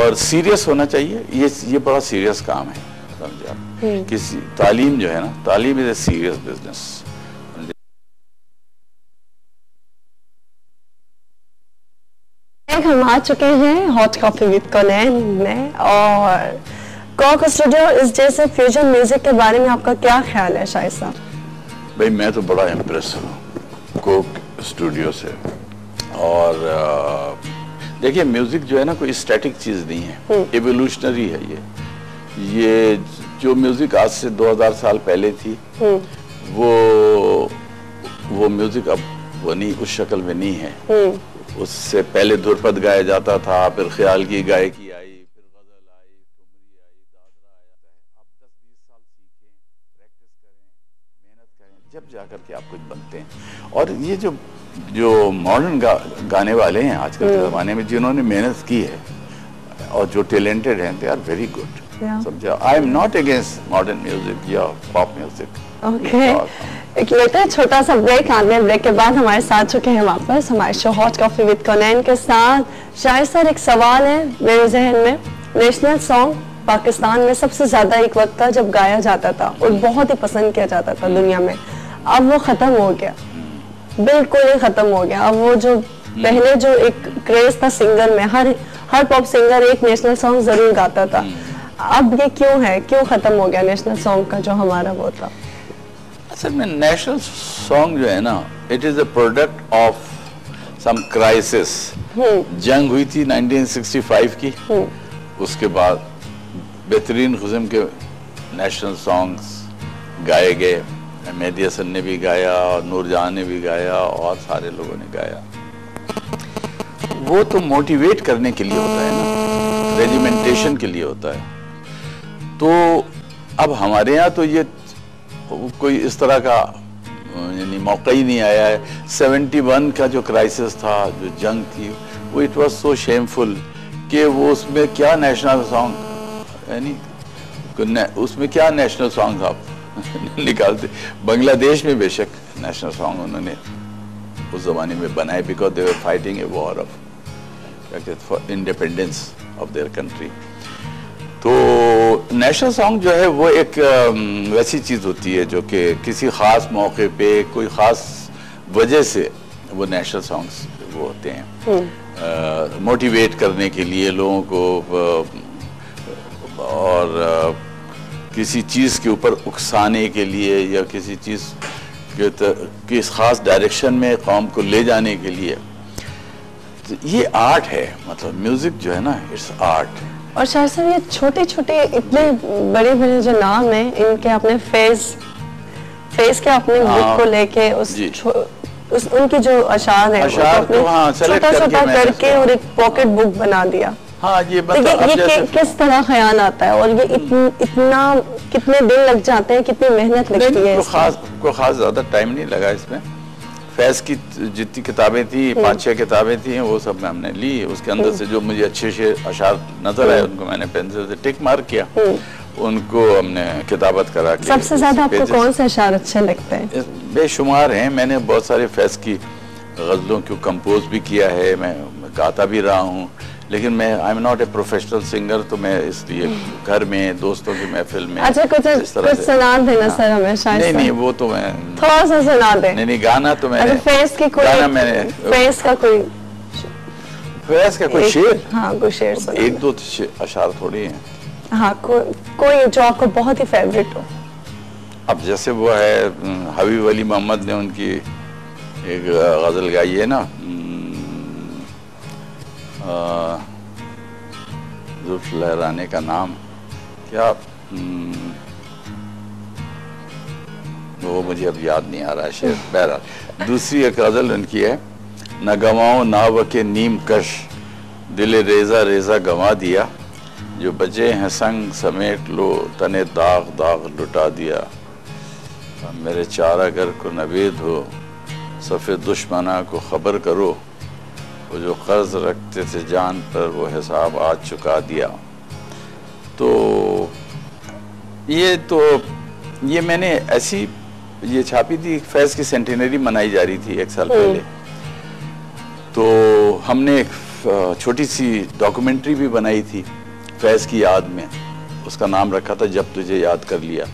और सीरियस होना चाहिए। ये बड़ा सीरियस काम है, समझे आप। किसी तालीम जो है ना, तालीम इज ए सीरियस बिजनेस। हम आ चुके हैं हॉट कॉफी विद कोनैन में, और कोक स्टूडियो इस जैसे फ्यूजन म्यूजिक के बारे में आपका क्या ख्याल है शाहिद साहब? भाई मैं तो बड़ा इम्प्रेस हूँ कोक स्टूडियो से। और देखिए म्यूजिक जो है ना कोई स्टैटिक चीज नहीं है, एवोल्यूशनरी है ये जो म्यूजिक आज से 2000 साल पहले थी वो म्यूजिक अब वो नहीं, उस शक्ल में नहीं है। उससे पहले धुरपद गाया जाता था, फिर ख्याल की गायकी आई, फिर गजल आई, ठुमरी आई, दादरा आया। आप 10-20 साल सीखें, प्रैक्टिस करें, मेहनत करें, जब जाकर के आप कुछ बनते हैं। और ये जो मॉडर्न गाने वाले हैं आजकल के ज़माने में, जिन्होंने मेहनत की है और जो टैलेंटेड हैं, दे आर वेरी गुड। समझा? I am not against modern music या पॉप म्यूजिक। एक लेते हैं छोटा सा ब्रेक। आने ब्रेक के बाद हमारे साथ चुके हैं वापस हमारे शो हॉट कॉफी विद कोनैन के साथ। शाहिद सर, एक सवाल है मेरे जहन में। नेशनल सॉन्ग पाकिस्तान में सबसे ज्यादा एक वक्त था जब गाया जाता था और बहुत ही पसंद किया जाता था दुनिया में। अब वो खत्म हो गया, बिल्कुल ही खत्म हो गया। अब वो जो पहले जो एक क्रेज था सिंगर में, हर पॉप सिंगर एक नेशनल सॉन्ग जरूर गाता था। अब ये क्यों है, क्यों खत्म हो गया नेशनल सॉन्ग का जो हमारा वो था? असल में नेशनल सॉन्ग जो है ना, it is a product of some crisis. जंग हुई थी 1965 की, उसके बाद बेहतरीन किस्म के नेशनल सॉन्ग्स गाए गए। मेहदी हसन ने भी गाया, नूरजहां ने भी गाया, और सारे लोगों ने गाया। वो तो मोटिवेट करने के लिए होता है ना, रेजिमेंटेशन के लिए होता है। तो अब हमारे यहाँ तो ये कोई इस तरह का यानी मौका ही नहीं आया है। 71 का जो क्राइसिस था, जो जंग थी, वो इट वाज सो शेमफुल कि वो उसमें क्या नेशनल सॉन्ग, यानी उसमें क्या नेशनल सॉन्ग आप निकालते। बांग्लादेश में बेशक नेशनल सॉन्ग उन्होंने उस जमाने में बनाए, because they were fighting a war of independence of their country. तो नेशनल सॉन्ग जो है वो एक वैसी चीज़ होती है जो कि किसी ख़ास मौके पे कोई ख़ास वजह से वो नेशनल सॉन्ग्स वो होते हैं, मोटिवेट करने के लिए लोगों को, और किसी चीज़ के ऊपर उकसाने के लिए, या किसी चीज़ के इस ख़ास डायरेक्शन में कौम को ले जाने के लिए। तो ये आर्ट है, मतलब म्यूज़िक जो है ना, इट्स आर्ट। और शायद सर ये छोटे छोटे इतने बड़े बड़े जो नाम हैं, इनके अपने फेस के अपने बुक को लेके उस उनकी जो अशार है छोटा छोटा करके और एक पॉकेट बुक बना दिया। हाँ, ये किस तरह ख्याल आता है, और ये इतना कितने दिन लग जाते हैं, कितनी मेहनत लगती है? कोई खास ज्यादा टाइम नहीं लगा इसमें। फैज की जितनी किताबें थी, 5-6 किताबें थी, वो सब हमने ली। उसके अंदर से जो मुझे अच्छे अशार नजर आए, उनको मैंने पेंसिल से टिक मार्क किया, उनको हमने किताबत करा के। सबसे ज्यादा आपको कौन से अशार अच्छे लगते हैं? बेशुमार हैं। मैंने बहुत सारे फैज की गजलों को कंपोज भी किया है, मैं गाता भी रहा हूँ, लेकिन मैं आई am not a professional singer, तो मैं इसलिए घर में दोस्तों की महफिल में। अच्छा, कुछ सुना देना सर हमें शायद। नहीं, वो तो मैं थोड़ा सा सुना दे। नहीं, गाना तो मैंने फेस की कोई गाना मैंने फेस का कोई शेर। हाँ, कोई शेर सुना। 1-2 अशार थोड़ी हैं। हाँ, कोई जो आपको बहुत ही फेवरेट हो। अब जैसे वो है हबीब अली मोहम्मद ने उनकी एक गजल गाई है ना, जुल्फ लहराने का नाम क्या, वो मुझे अब याद नहीं आ रहा है शेर। बहरहाल दूसरी एक गजल उनकी है, न गवाओ नाव के नीम कश, दिले रेजा रेजा गंवा दिया, जो बचे हैं संग समेट लो, तने दाग दाग लुटा दिया, मेरे चारागर को नवेद हो, सफ़े दुश्मना को खबर करो, वो जो कर्ज रखते थे जान पर वो हिसाब आज चुका दिया। तो ये मैंने ऐसी ये छापी थी, फैज़ की सेंटेनरी मनाई जा रही थी 1 साल पहले, तो हमने एक छोटी सी डॉक्यूमेंट्री भी बनाई थी फैज़ की याद में, उसका नाम रखा था जब तुझे याद कर लिया।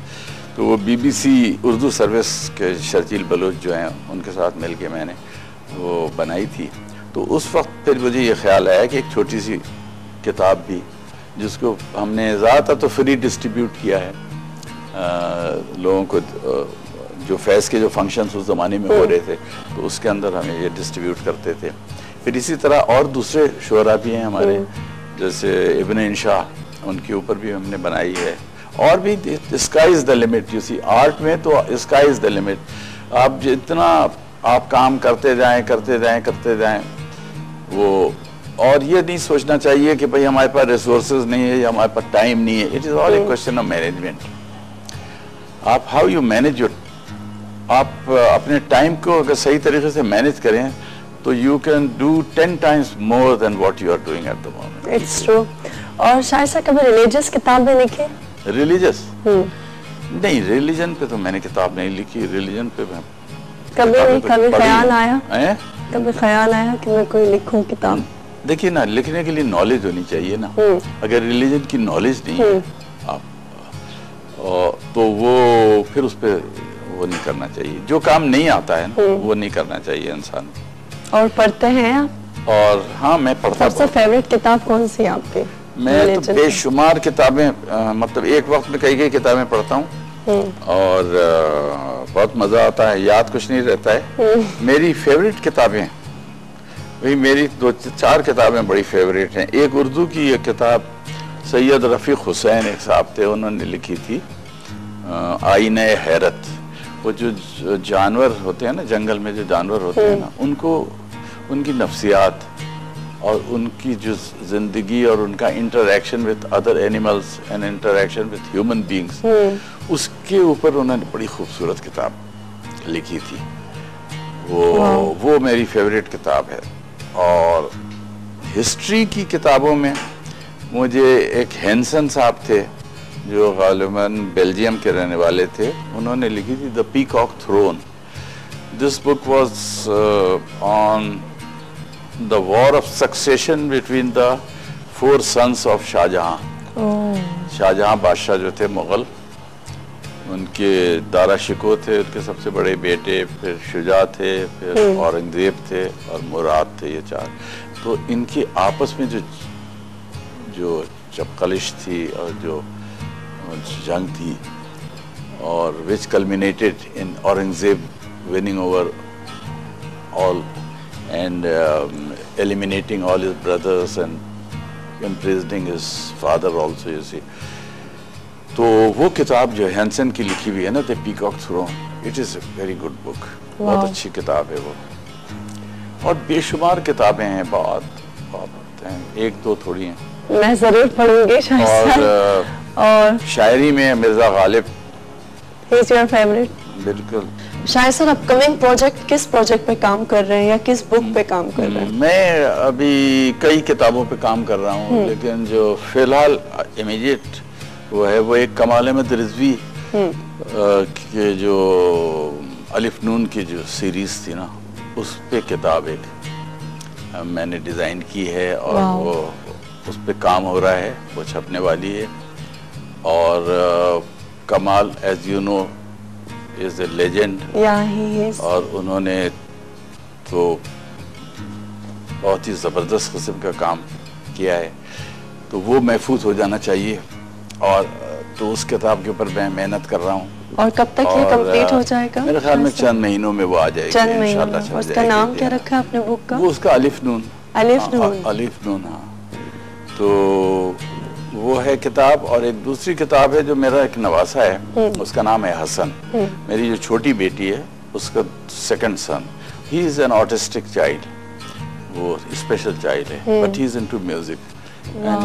तो वो BBC उर्दू सर्विस के शर्जील बलोच जो हैं उनके साथ मिलके मैंने वो बनाई थी। तो उस वक्त फिर मुझे ये ख्याल आया कि एक छोटी सी किताब भी, जिसको हमने ज़्यादातर तो फ्री डिस्ट्रीब्यूट किया है लोगों को, जो फैज़ के जो फंक्शंस उस ज़माने में हो रहे थे तो उसके अंदर हमें ये डिस्ट्रीब्यूट करते थे। फिर इसी तरह और दूसरे शुरा भी हैं हमारे, जैसे इब्न इंशा, उनके ऊपर भी हमने बनाई है। और भी sky is the limit, you see art में तो स्काई इज़ द लिमिट। आप जितना आप काम करते जाएं वो, और ये नहीं सोचना चाहिए कि भाई हमारे पास रिसोर्सेज नहीं है या हमारे पास टाइम नहीं है। It is all A question of management. आप हाउ यू मैनेज योर, आप अपने टाइम को अगर सही तरीके से मैनेज करें तो you can do 10 times more than what you are doing at the moment. It's true. और शायद से कभी रिलीजियस किताब भी लिखी? रिलीजियस? नहीं, रिलीजन पे तो मैंने किताब नहीं लिखी। रिलीजन पे मैं कभी ख्याल आया? कभी ख्याल आया कि मैं कोई लिखूं किताब? देखिए ना, लिखने के लिए नॉलेज होनी चाहिए ना। अगर रिलीजन की नॉलेज नहीं है आप, तो वो फिर उस पर वो नहीं करना चाहिए। जो काम नहीं आता है ना वो नहीं करना चाहिए इंसान। और पढ़ते हैं आप? और हाँ, मैं पढ़ता। सबसे फेवरेट किताब कौन सी है आपकी? मैं तो बेशुमार किताबें, मतलब एक वक्त में कई किताबें पढ़ता हूँ और बहुत मज़ा आता है, याद कुछ नहीं रहता है। मेरी फेवरेट किताबें, वही मेरी 2-4 किताबें बड़ी फेवरेट हैं। एक उर्दू की एक किताब सैयद रफ़ीक हुसैन एक साहब थे, उन्होंने लिखी थी आईने हैरत। वो जो जानवर होते हैं ना, जंगल में जो जानवर होते हैं ना, उनको, उनकी नफ्सियात और उनकी जो जिंदगी और उनका interaction with other animals and interaction with human beings, उसके ऊपर उन्होंने बड़ी खूबसूरत किताब लिखी थी। वो मेरी फेवरेट किताब है। और हिस्ट्री की किताबों में मुझे एक हैंसन साहब थे जो गालिबन बेल्जियम के रहने वाले थे, उन्होंने लिखी थी the peacock throne. This book was on the war of succession between the 4 sons of Shahjahan. Shahjahan बादशाह जो थे मुगल, उनके दारा शिको थे उनके सबसे बड़े बेटे, फिर शुजा थे, फिर औरंगजेब थे और मुराद थे, ये 4। तो इनकी आपस में जो चपकलिश थी और जो जंग थी, और which culminated in Aurangzeb winning over all and eliminating all his brothers and imprisoning his father also, you see. तो वो किताब जो हैंसन की लिखी हुई है ना, the peacock throne, it is a very good book. बहुत अच्छी किताब है वो। और बेशुमार किताबें हैं, बहुत हैं, 1-2 थोड़ी हैं। मैं जरूर पढ़ूंगी। और शायरी में Mirza Ghalib. He is your favorite? बिल्कुल। शायद सर अपकमिंग प्रोजेक्ट, किस प्रोजेक्ट पे काम कर रहे हैं या किस बुक पे काम कर रहे हैं? मैं अभी कई किताबों पे काम कर रहा हूँ, लेकिन जो फिलहाल इमीडिएट वो है, वो एक कमाल अहमद रिजवी के जो अलिफ नून की जो सीरीज थी ना, उस पे किताब एक मैंने डिज़ाइन की है और वो उस पे काम हो रहा है, वो छपने वाली है। और Kamal, as you know, is a legend. और उन्होंने तो बहुत ही ज़बरदस्त किस्म का काम किया है, तो वो महफूज हो जाना चाहिए। और तो उस किताब के ऊपर मैं मेहनत कर रहा हूँ। और कब तक ये कंप्लीट हो जाएगा? मेरे ख्याल में चंद महीनों में वो आ जाएगी। चंद महीनों में। उसका नाम क्या रखा है आपने बुक का? वो उसका अलिफ नून। अलिफ नून। अलिफ नून, हाँ। तो वो है किताब। और एक दूसरी किताब है जो मेरा एक नवासा है, उसका नाम है हसन। मेरी जो छोटी बेटी है उसका second son, he is an autistic child, वो स्पेशल चाइल्ड है, but he is into music and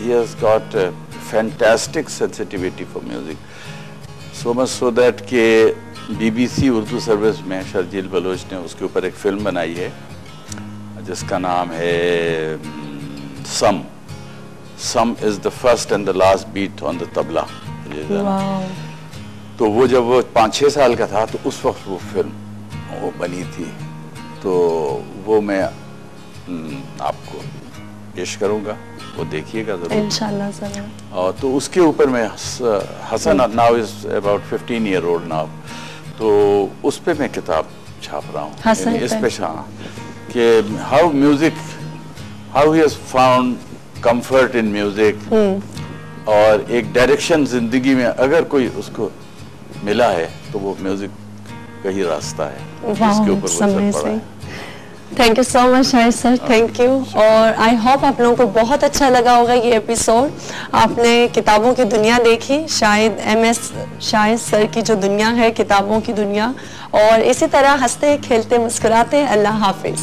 he has got a fantastic sensitivity for music, so much so that के BBC उर्दू सर्विस में शर्जील बलोच ने उसके ऊपर एक फिल्म बनाई है जिसका नाम है Some is the first and the last beat on the tabla. तो वो जब वो 5-6 साल का था तो उस वक्त वो फिल्म वो बनी थी, तो वो मैं आपको पेश करूंगा, वो देखिएगा जरूर इंशाल्लाह ज़रूर। और तो उसके ऊपर मैं Hasan now is about 15 year old now, तो उस पे मैं किताब छाप रहा हूँ हसन इस पे। पे कि how music, how he has found comfort in music, और एक डायरेक्शन जिंदगी में अगर कोई उसको मिला है तो वो म्यूजिक का ही रास्ता है, इसके ऊपर वो सब पड़ा है। Thank you so much Shahid sir, thank you. और आई होप आप लोगों को बहुत अच्छा लगा होगा ये एपिसोड। आपने किताबों की दुनिया देखी, शायद MS शाहिद सर की जो दुनिया है, किताबों की दुनिया। और इसी तरह हंसते खेलते मुस्कुराते, अल्लाह हाफिज।